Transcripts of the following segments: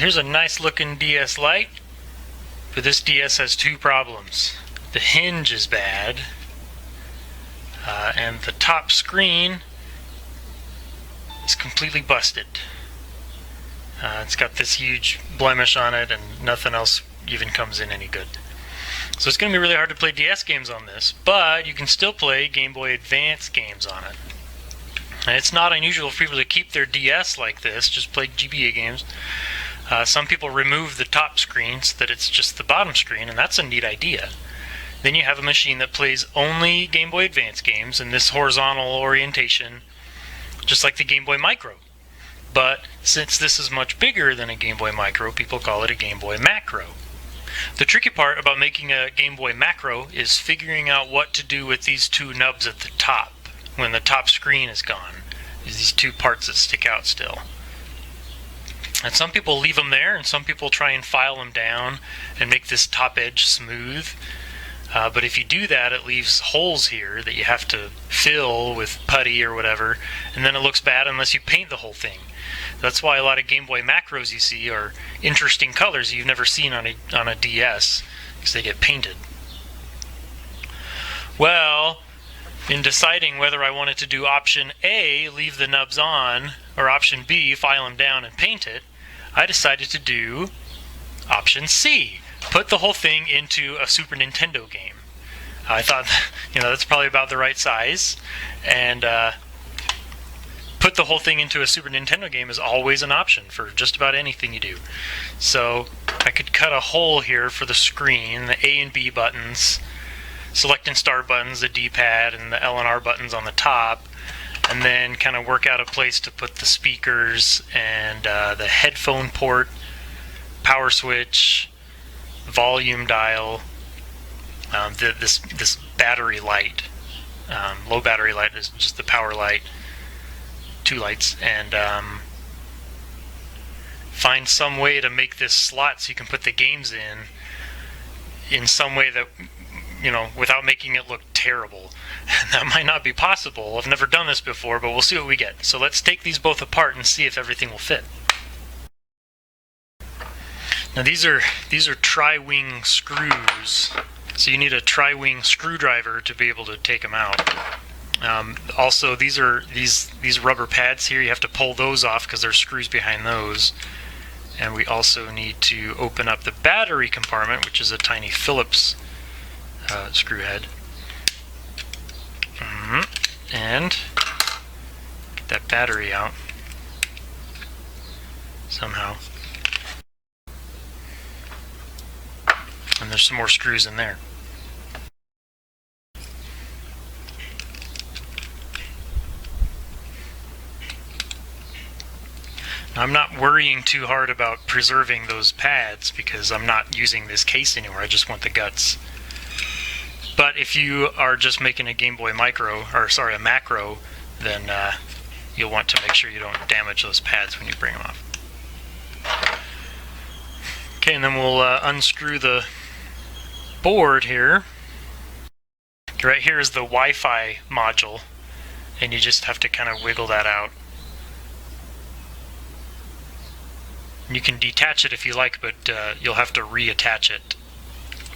here's a nice looking DS Lite, but this DS has two problems. The hinge is bad, and the top screen is completely busted. It's got this huge blemish on it, and nothing else even comes in any good. So it's going to be really hard to play DS games on this, but you can still play Game Boy Advance games on it. And it's not unusual for people to keep their DS like this, just play GBA games. Some people remove the top screen so that it's just the bottom screen, and that's a neat idea. Then you have a machine that plays only Game Boy Advance games in this horizontal orientation, just like the Game Boy Micro. But since this is much bigger than a Game Boy Micro, people call it a Game Boy Macro. The tricky part about making a Game Boy Macro is figuring out what to do with these two nubs at the top when the top screen is gone. There's these two parts that stick out still. And some people leave them there, and some people try and file them down and make this top edge smooth. But if you do that, it leaves holes here that you have to fill with putty or whatever, and then it looks bad unless you paint the whole thing. That's why a lot of Game Boy Macros you see are interesting colors you've never seen on a DS, because they get painted. Well, in deciding whether I wanted to do option A, leave the nubs on, or option B, file them down and paint it, I decided to do option C, put the whole thing into a Super Nintendo game. I thought, that's probably about the right size, and put the whole thing into a Super Nintendo game is always an option for just about anything you do. So I could cut a hole here for the screen, the A and B buttons, select and start buttons, the D-pad, and the L and R buttons on the top, and then kind of work out a place to put the speakers and the headphone port, power switch, volume dial, this battery light. Low battery light is just the power light. Two lights, and find some way to make this slot so you can put the games in some way that, without making it look terrible. That might not be possible. I've never done this before, but we'll see what we get. So let's take these both apart and see if everything will fit. Now these are tri-wing screws, so you need a tri-wing screwdriver to be able to take them out. Also, these rubber pads here, you have to pull those off because there's screws behind those. And we also need to open up the battery compartment, which is a tiny Phillips screw head. And get that battery out somehow. And there's some more screws in there. I'm not worrying too hard about preserving those pads because I'm not using this case anymore. I just want the guts. But if you are just making a Game Boy Micro, or sorry, a Macro, then you'll want to make sure you don't damage those pads when you bring them off. Okay, and then we'll unscrew the board here. Right here is the Wi-Fi module, and you just have to kind of wiggle that out. You can detach it if you like, but you'll have to reattach it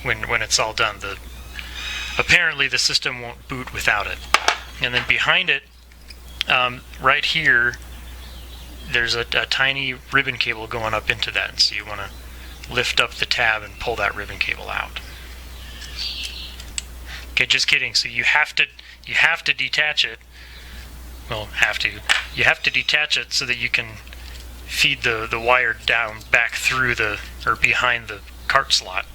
when it's all done. Apparently the system won't boot without it. And then behind it, right here, there's a tiny ribbon cable going up into that. So you want to lift up the tab and pull that ribbon cable out. Okay, just kidding. So you have to detach it. Well, you have to detach it so that you can feed the wire down back through or behind the cart slot.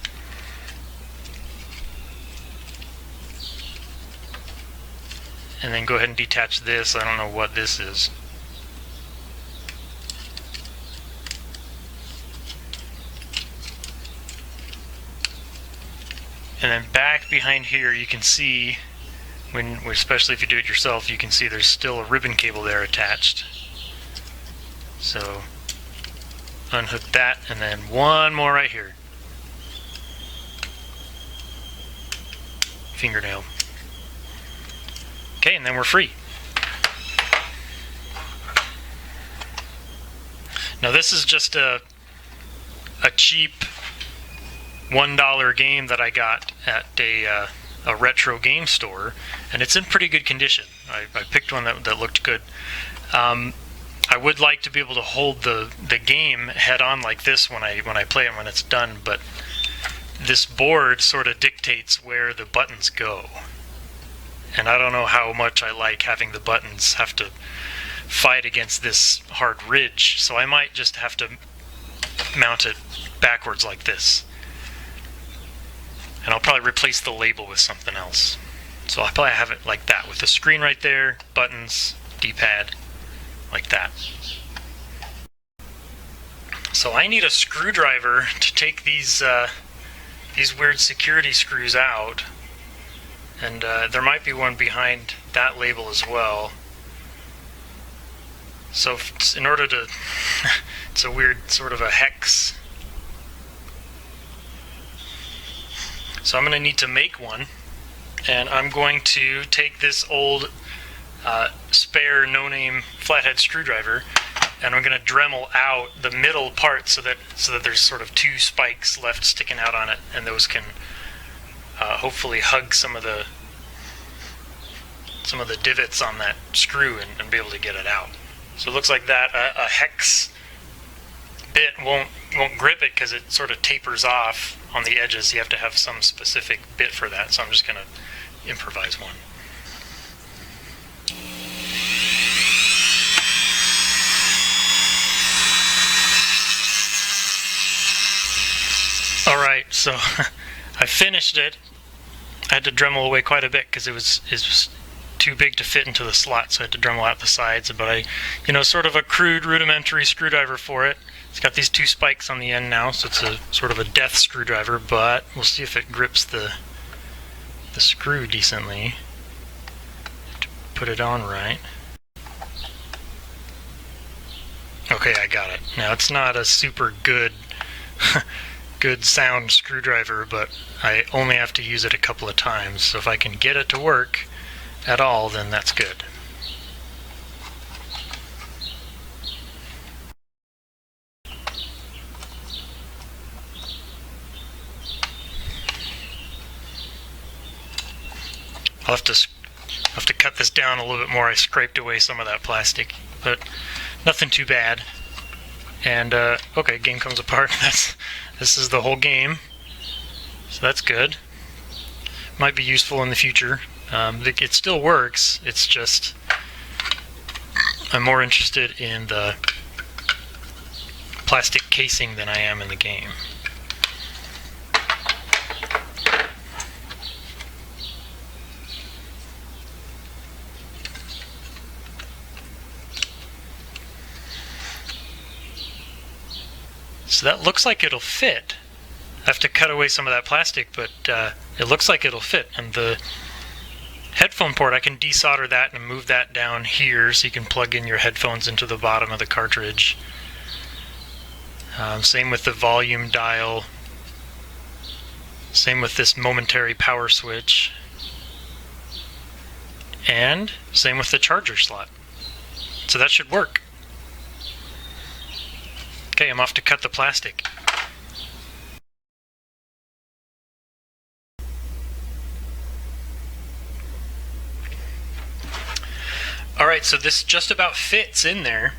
And then go ahead and detach this. I don't know what this is. And then back behind here you can see, especially if you do it yourself, you can see there's still a ribbon cable there attached. So unhook that, and then one more right here. Fingernail. Okay, and then we're free. Now this is just a a cheap $1 game that I got at a retro game store, and it's in pretty good condition. I picked one that looked good. I would like to be able to hold the game head on like this when I play it when it's done, but this board sort of dictates where the buttons go. And I don't know how much I like having the buttons have to fight against this hard ridge, so I might just have to mount it backwards like this. And I'll probably replace the label with something else. So I'll probably have it like that, with the screen right there, buttons, D-pad, like that. So I need a screwdriver to take these weird security screws out. And there might be one behind that label as well. So in order to, it's a weird sort of a hex. So I'm going to need to make one, and I'm going to take this old spare no-name flathead screwdriver, and I'm going to Dremel out the middle part so that there's sort of two spikes left sticking out on it, and those can hopefully hug some of the divots on that screw and be able to get it out. So it looks like that. A hex bit won't grip it because it sort of tapers off on the edges. You have to have some specific bit for that, so I'm just going to improvise one. Alright, so I finished it. I had to Dremel away quite a bit because it was too big to fit into the slot, so I had to Dremel out the sides. But I, sort of a crude rudimentary screwdriver for it. It's got these two spikes on the end now, so it's a sort of a death screwdriver, but we'll see if it grips the screw decently. To put it on right. Okay, I got it. Now it's not a super good good sound screwdriver, but I only have to use it a couple of times, so if I can get it to work at all, then that's good. I'll have to cut this down a little bit more. I scraped away some of that plastic, but nothing too bad. And okay, game comes apart. This is the whole game, so that's good. Might be useful in the future. It still works. It's just I'm more interested in the plastic casing than I am in the game. So that looks like it'll fit. I have to cut away some of that plastic, but it looks like it'll fit. And the headphone port, I can desolder that and move that down here so you can plug in your headphones into the bottom of the cartridge. Same with the volume dial. Same with this momentary power switch. And same with the charger slot. So that should work. Okay, I'm off to cut the plastic. Alright, so this just about fits in there.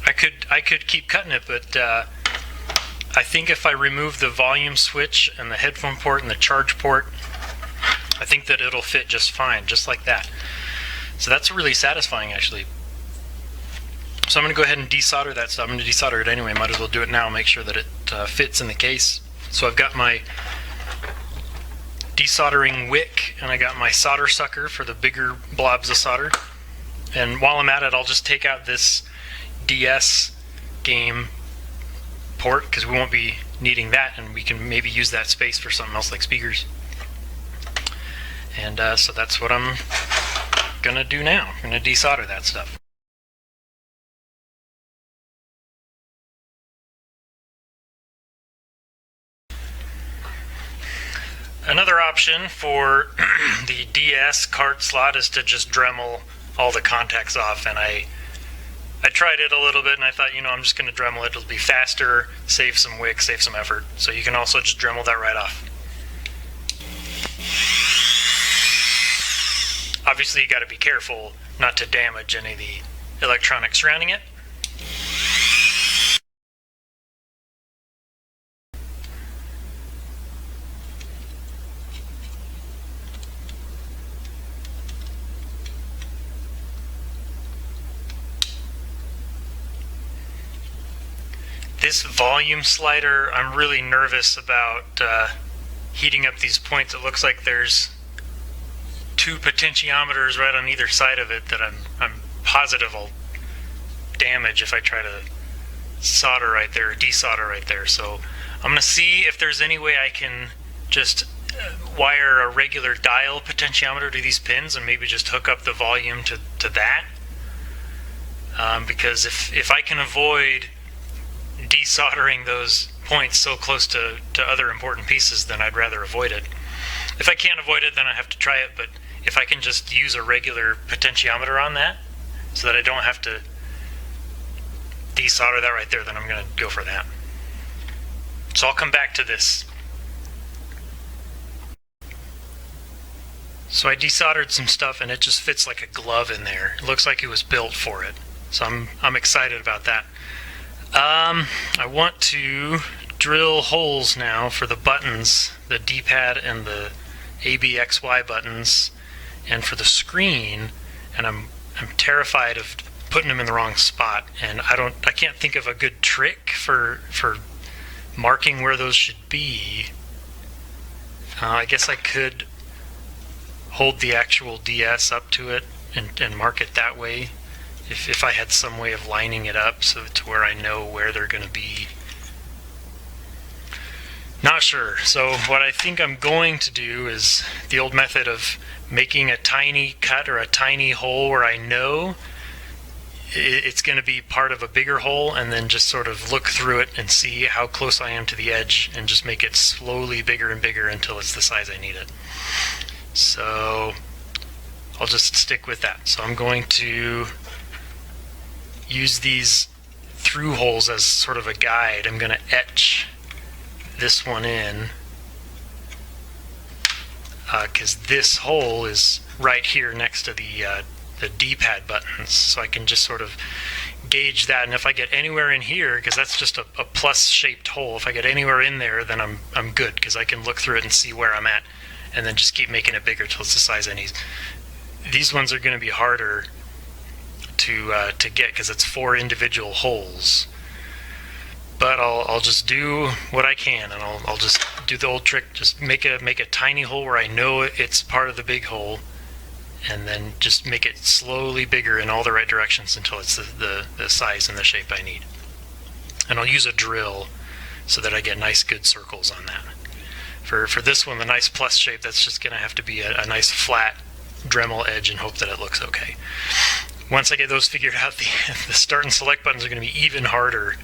I could keep cutting it, but I think if I remove the volume switch and the headphone port and the charge port, I think that it'll fit just fine, just like that. So that's really satisfying, actually. So I'm going to go ahead and desolder that stuff. I'm going to desolder it anyway. Might as well do it now, make sure that it fits in the case. So I've got my desoldering wick, and I got my solder sucker for the bigger blobs of solder. And while I'm at it, I'll just take out this DS game port, because we won't be needing that, and we can maybe use that space for something else like speakers. And so that's what I'm going to do now. I'm going to desolder that stuff. Another option for the DS cart slot is to just Dremel all the contacts off, and I I tried it a little bit and I thought, I'm just going to Dremel it. It'll be faster, save some wick, save some effort. So you can also just Dremel that right off. Obviously, you got to be careful not to damage any of the electronics surrounding it. This volume slider, I'm really nervous about heating up these points. It looks like there's 2 potentiometers right on either side of it that I'm positive will damage if I try to solder right there or desolder right there. So I'm going to see if there's any way I can just wire a regular dial potentiometer to these pins and maybe just hook up the volume to that. Because if I can avoid desoldering those points so close to other important pieces, then I'd rather avoid it. If I can't avoid it, then I have to try it, but if I can just use a regular potentiometer on that so that I don't have to desolder that right there, then I'm going to go for that. So I'll come back to this. So I desoldered some stuff and it just fits like a glove in there. It looks like it was built for it. So I'm excited about that. I want to drill holes now for the buttons, the D-pad and the ABXY buttons, and for the screen, and I'm terrified of putting them in the wrong spot, and I can't think of a good trick for marking where those should be. I guess I could hold the actual DS up to it and mark it that way. If I had some way of lining it up so to where I know where they're going to be. Not sure. So what I think I'm going to do is the old method of making a tiny cut or a tiny hole where I know it's going to be part of a bigger hole, and then just sort of look through it and see how close I am to the edge and just make it slowly bigger and bigger until it's the size I need it. So I'll just stick with that. So I'm going to use these through holes as sort of a guide. I'm going to etch this one in because this hole is right here next to the D-pad buttons, so I can just sort of gauge that, and if I get anywhere in here, because that's just a plus shaped hole, if I get anywhere in there, then I'm good, because I can look through it and see where I'm at and then just keep making it bigger till it's the size I need. These ones are going to be harder to get because it's 4 individual holes, but I'll just do what I can, and I'll just do the old trick, just make a tiny hole where I know it's part of the big hole, and then just make it slowly bigger in all the right directions until it's the size and the shape I need. And I'll use a drill so that I get nice good circles on that. For this one, the nice plus shape, that's just going to have to be a nice flat Dremel edge and hope that it looks okay. Once I get those figured out, the start and select buttons are going to be even harder.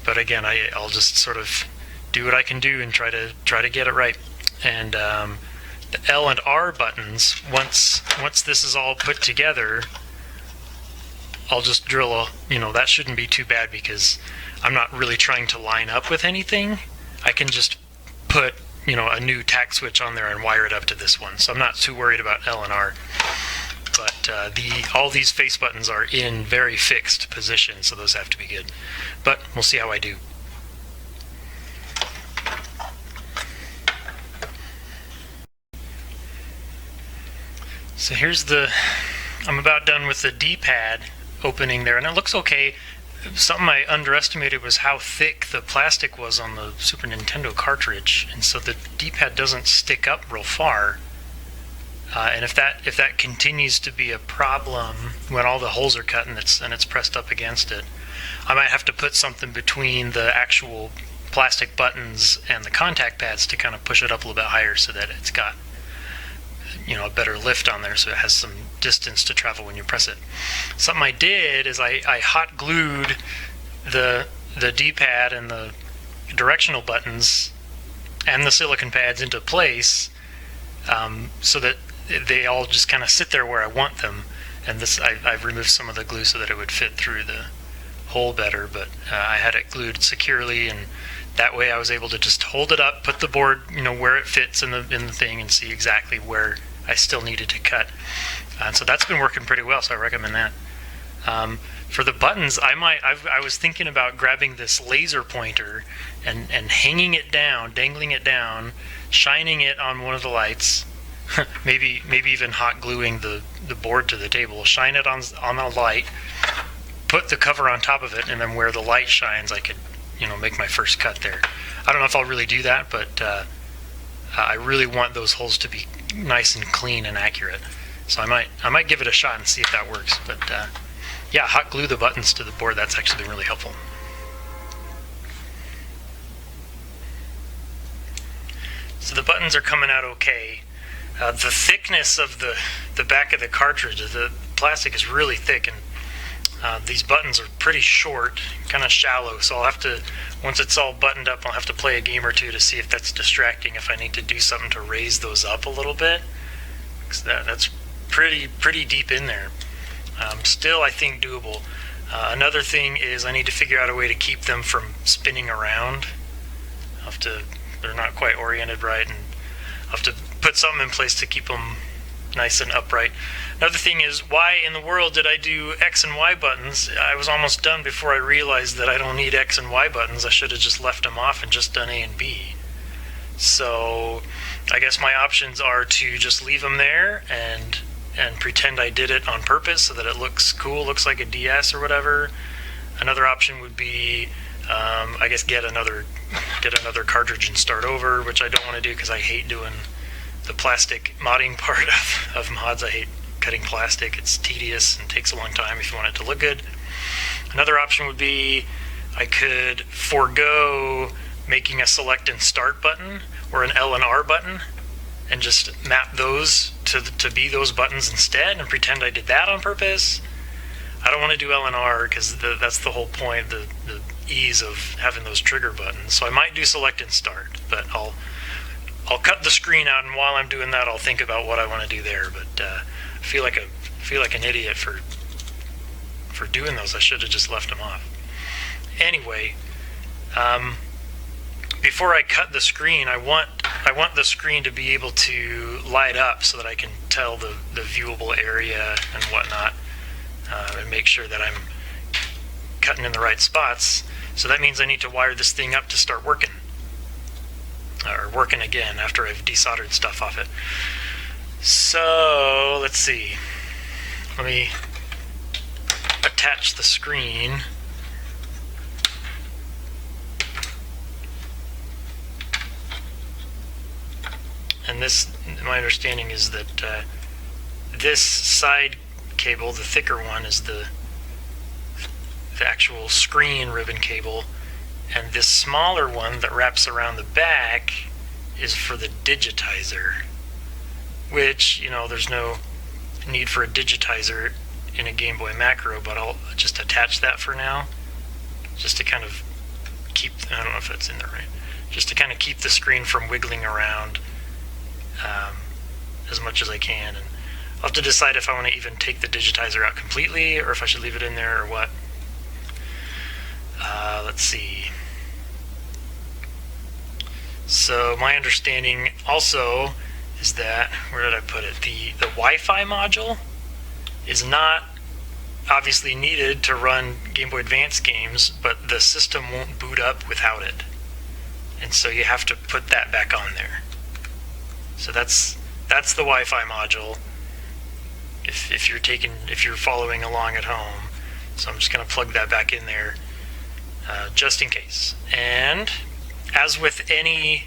But again, I'll just sort of do what I can do and try to get it right. And the L and R buttons, once this is all put together, I'll just drill that shouldn't be too bad because I'm not really trying to line up with anything. I can just put a new tack switch on there and wire it up to this one. So I'm not too worried about L and R. But all these face buttons are in very fixed position, so those have to be good. But we'll see how I do. So I'm about done with the D-pad opening there, and it looks okay. Something I underestimated was how thick the plastic was on the Super Nintendo cartridge, and so the D-pad doesn't stick up real far. And if that continues to be a problem when all the holes are cut and it's pressed up against it, I might have to put something between the actual plastic buttons and the contact pads to kind of push it up a little bit higher so that it's got a better lift on there, so it has some distance to travel when you press it. Something I did is I hot glued the D-pad and the directional buttons and the silicon pads into place so that they all just kind of sit there where I want them. and this I've removed some of the glue so that it would fit through the hole better, but I had it glued securely, and that way I was able to just hold it up, put the board, where it fits in the thing, and see exactly where I still needed to cut. So that's been working pretty well, so I recommend that. For the buttons, I was thinking about grabbing this laser pointer and hanging it down, dangling it down, shining it on one of the lights, maybe even hot gluing the board to the table, shine it on the light, put the cover on top of it, and then where the light shines, I could, make my first cut there. I don't know if I'll really do that, but I really want those holes to be nice and clean and accurate. So I might give it a shot and see if that works. But yeah, hot glue the buttons to the board. That's actually been really helpful. So the buttons are coming out okay. The thickness of the back of the cartridge, the plastic is really thick, and these buttons are pretty short, kind of shallow. So I'll have to, once it's all buttoned up, I'll have to play a game or two to see if that's distracting, if I need to do something to raise those up a little bit. Because that's pretty deep in there. Still, I think, doable. Another thing is I need to figure out a way to keep them from spinning around. They're not quite oriented right, and I'll have to put something in place to keep them nice and upright. Another thing is, why in the world did I do X and Y buttons? I was almost done before I realized that I don't need X and Y buttons. I should have just left them off and just done A and B. So I guess my options are to just leave them there and pretend I did it on purpose so that it looks cool, looks like a DS or whatever. Another option would be, I guess, get another cartridge and start over, which I don't want to do because I hate doing the plastic modding part of mods. I hate cutting plastic. It's tedious and takes a long time if you want it to look good. Another option would be I could forego making a select and start button or an L and R button and just map those to be those buttons instead and pretend I did that on purpose. I don't want to do L and R because that's the whole point, the ease of having those trigger buttons. So I might do select and start, but I'll cut the screen out, and while I'm doing that, I'll think about what I want to do there. But I feel like an idiot for doing those. I should have just left them off. Anyway, before I cut the screen, I want the screen to be able to light up so that I can tell the viewable area and whatnot, and make sure that I'm cutting in the right spots. So that means I need to wire this thing up to start working. Or working again after I've desoldered stuff off it. So let's see. Let me attach the screen. And this, my understanding is that this side cable, the thicker one, is the actual screen ribbon cable, and this smaller one that wraps around the back is for the digitizer, which, there's no need for a digitizer in a Game Boy Macro, but I'll just attach that for now, just to kind of keep, I don't know if that's in there right, just to kind of keep the screen from wiggling around as much as I can. And I'll have to decide if I want to even take the digitizer out completely or if I should leave it in there or what. Let's see. So my understanding also is that, where did I put it? The Wi-Fi module is not obviously needed to run Game Boy Advance games, but the system won't boot up without it. And so you have to put that back on there. So that's the Wi-Fi module if you're following along at home. So I'm just going to plug that back in there just in case. And as with any,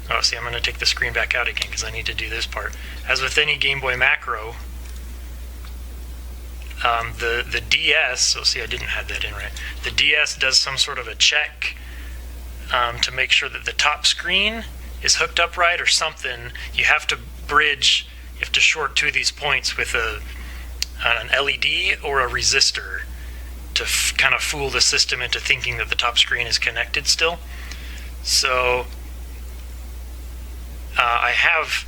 I'm going to take the screen back out again because I need to do this part. As with any Game Boy Macro, the DS, I didn't have that in right. The DS does some sort of a check to make sure that the top screen is hooked up right or something. You have to bridge, you have to short two of these points with an LED or a resistor to kind of fool the system into thinking that the top screen is connected still. So I have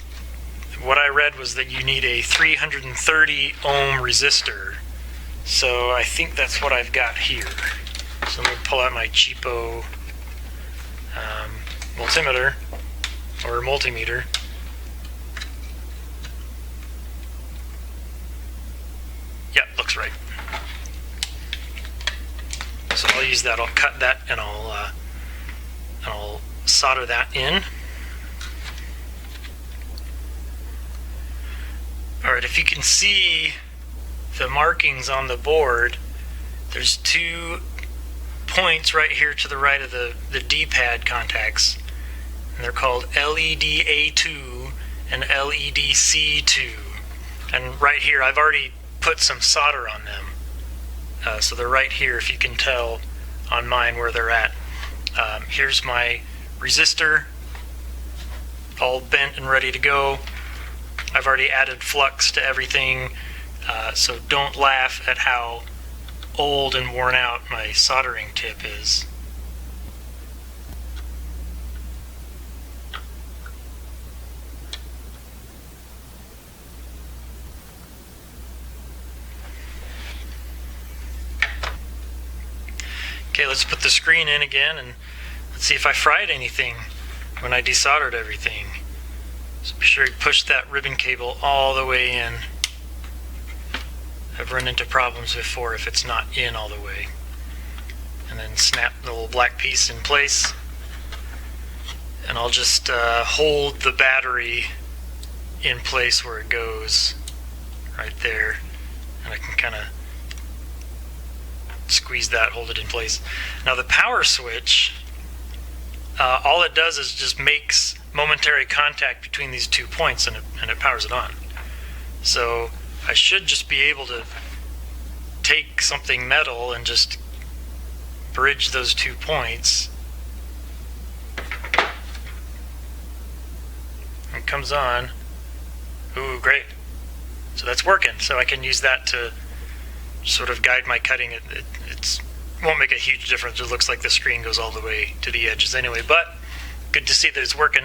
what I read was that you need a 330 ohm resistor. So I think that's what I've got here. So let me pull out my cheapo multimeter or multimeter. Yep, looks right. So I'll use that. I'll cut that and I'll solder that in. Alright, if you can see the markings on the board, there's 2 points right here to the right of the D-pad contacts, and they're called LED A2 and LED C2. And right here, I've already put some solder on them. So they're right here, if you can tell on mine where they're at. Here's my resistor, all bent and ready to go. I've already added flux to everything, so don't laugh at how old and worn out my soldering tip is. Okay, let's put the screen in again and let's see if I fried anything when I desoldered everything. So be sure you push that ribbon cable all the way in. I've run into problems before if it's not in all the way. And then snap the little black piece in place. And I'll just hold the battery in place where it goes, right there. And I can kind of squeeze that, hold it in place. Now the power switch, all it does is just makes momentary contact between these 2 points and it powers it on. So I should just be able to take something metal and just bridge those 2 points. It comes on. Ooh, great. So that's working. So I can use that to sort of guide my cutting. It won't make a huge difference. It looks like the screen goes all the way to the edges anyway, but good to see that it's working.